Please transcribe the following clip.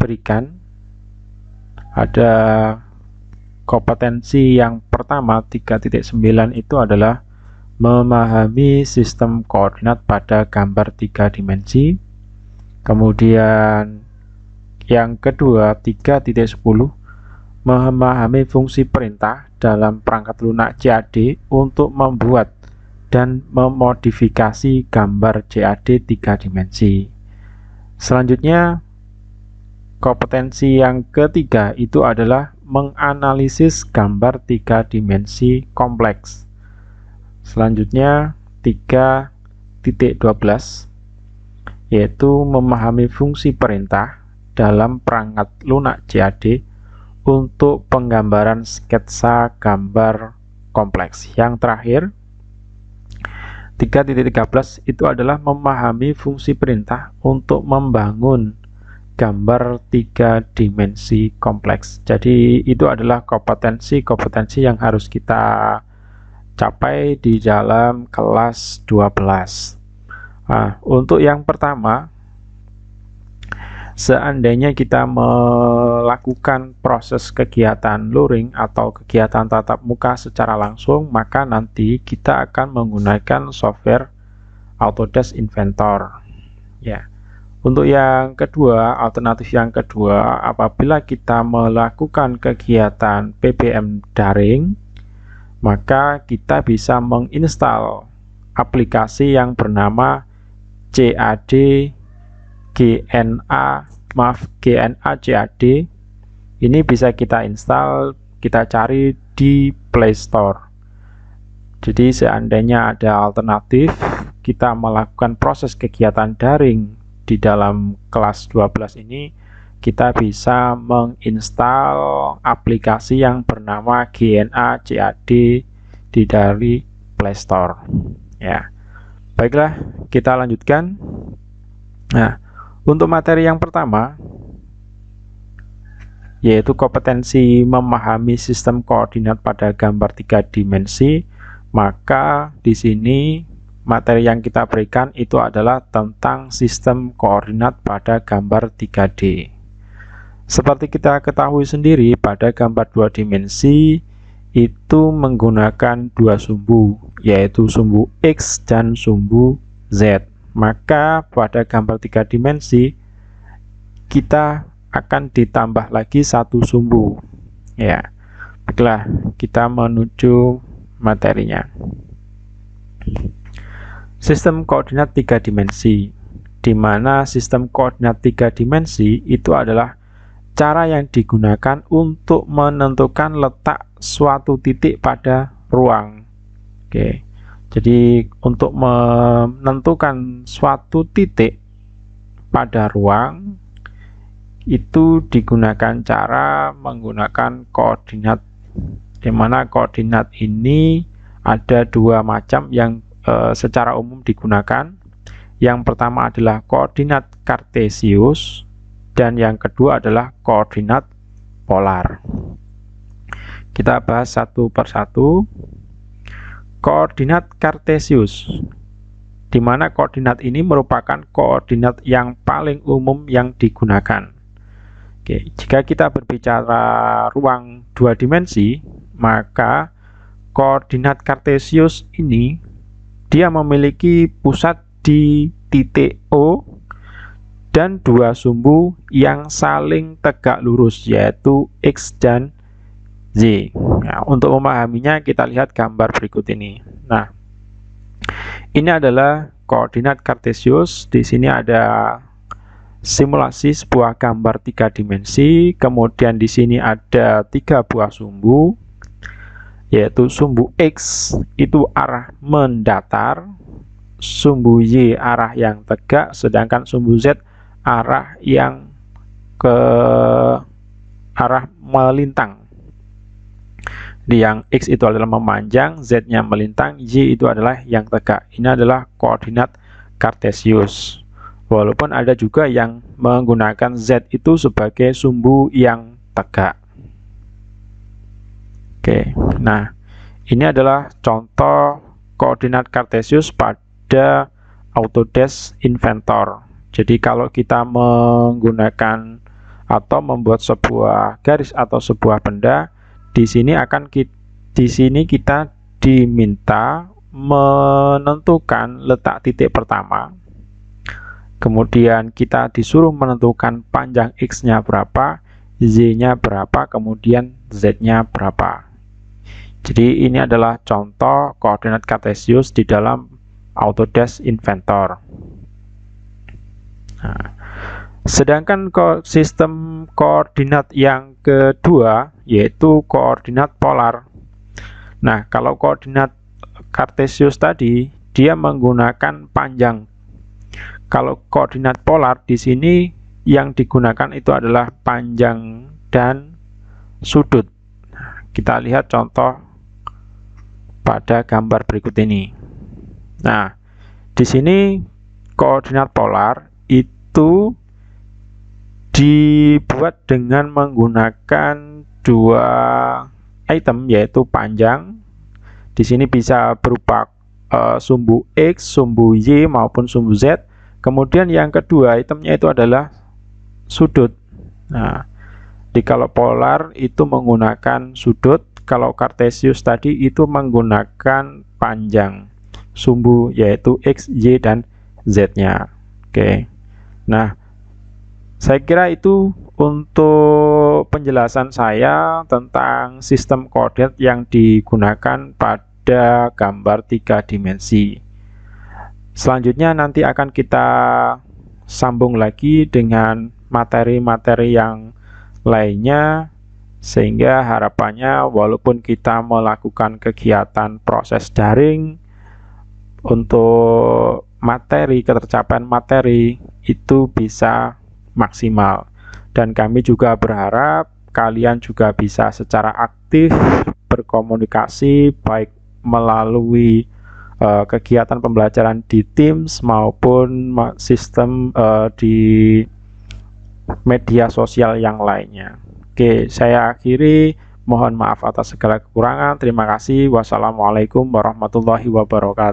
berikan, ada kompetensi yang pertama 3.9 itu adalah memahami sistem koordinat pada gambar 3 dimensi. Kemudian yang kedua 3.10 memahami fungsi perintah dalam perangkat lunak CAD untuk membuat dan memodifikasi gambar CAD 3 dimensi. Selanjutnya kompetensi yang ketiga itu adalah menganalisis gambar 3 dimensi kompleks. Selanjutnya 3.12 yaitu memahami fungsi perintah dalam perangkat lunak CAD untuk penggambaran sketsa gambar kompleks. Yang terakhir 3.13 itu adalah memahami fungsi perintah untuk membangun gambar 3 dimensi kompleks. Jadi itu adalah kompetensi yang harus kita capai di dalam kelas 12. Nah, untuk yang pertama, seandainya kita melakukan proses kegiatan luring atau kegiatan tatap muka secara langsung, maka nanti kita akan menggunakan software Autodesk Inventor. Ya. Untuk yang kedua, alternatif yang kedua, apabila kita melakukan kegiatan PPM daring, maka kita bisa menginstal aplikasi yang bernama GNA CAD. Ini bisa kita install, kita cari di Play Store. Jadi seandainya ada alternatif kita melakukan proses kegiatan daring di dalam kelas 12 ini, kita bisa menginstal aplikasi yang bernama GNA CAD dari Play Store. Ya, baiklah, kita lanjutkan. Nah, untuk materi yang pertama, yaitu kompetensi memahami sistem koordinat pada gambar 3 dimensi, maka di sini materi yang kita berikan itu adalah tentang sistem koordinat pada gambar 3D. Seperti kita ketahui sendiri, pada gambar 2 dimensi itu menggunakan dua sumbu, yaitu sumbu X dan sumbu Z. Maka pada gambar 3 dimensi kita akan ditambah lagi satu sumbu. Ya, baiklah, kita menuju materinya. Sistem koordinat 3 dimensi, di mana sistem koordinat 3 dimensi itu adalah cara yang digunakan untuk menentukan letak suatu titik pada ruang. Oke, jadi untuk menentukan suatu titik pada ruang itu digunakan cara menggunakan koordinat, di mana koordinat ini ada dua macam yang secara umum digunakan. Yang pertama adalah koordinat kartesius dan yang kedua adalah koordinat polar. Kita bahas satu persatu. Koordinat kartesius, di mana koordinat ini merupakan koordinat yang paling umum yang digunakan. Oke, jika kita berbicara ruang 2 dimensi, maka koordinat kartesius ini dia memiliki pusat di titik O dan dua sumbu yang saling tegak lurus, yaitu X dan Z. Nah, untuk memahaminya kita lihat gambar berikut ini. Nah, ini adalah koordinat kartesius. Di sini ada simulasi sebuah gambar 3 dimensi. Kemudian di sini ada 3 buah sumbu, yaitu sumbu X itu arah mendatar, sumbu Y arah yang tegak, sedangkan sumbu Z arah yang ke arah melintang. Di yang X itu adalah memanjang, Z-nya melintang, Y itu adalah yang tegak. Ini adalah koordinat kartesius. Walaupun ada juga yang menggunakan Z itu sebagai sumbu yang tegak. Oke, nah ini adalah contoh koordinat kartesius pada Autodesk Inventor. Jadi kalau kita menggunakan atau membuat sebuah garis atau sebuah benda, di sini kita diminta menentukan letak titik pertama. Kemudian kita disuruh menentukan panjang X-nya berapa, Y-nya berapa, kemudian Z-nya berapa. Jadi ini adalah contoh koordinat kartesius di dalam Autodesk Inventor. Nah, sedangkan sistem koordinat yang kedua yaitu koordinat polar. Nah, kalau koordinat kartesius tadi dia menggunakan panjang. Kalau koordinat polar di sini yang digunakan itu adalah panjang dan sudut. Kita lihat contoh pada gambar berikut ini. Nah, di sini koordinat polar itu dibuat dengan menggunakan dua item, yaitu panjang. Di sini bisa berupa sumbu X, sumbu Y maupun sumbu Z. Kemudian yang kedua itemnya itu adalah sudut. Nah, kalau polar itu menggunakan sudut, kalau kartesius tadi itu menggunakan panjang sumbu yaitu X, Y, dan Z-nya. Oke. Nah, saya kira itu untuk penjelasan saya tentang sistem koordinat yang digunakan pada gambar 3 dimensi. Selanjutnya nanti akan kita sambung lagi dengan materi-materi yang lainnya, sehingga harapannya walaupun kita melakukan kegiatan proses daring, untuk ketercapaian materi itu bisa maksimal. Dan kami juga berharap kalian juga bisa secara aktif berkomunikasi baik melalui kegiatan pembelajaran di Teams maupun sistem di media sosial yang lainnya. Oke, saya akhiri. Mohon maaf atas segala kekurangan. Terima kasih. Wassalamualaikum warahmatullahi wabarakatuh.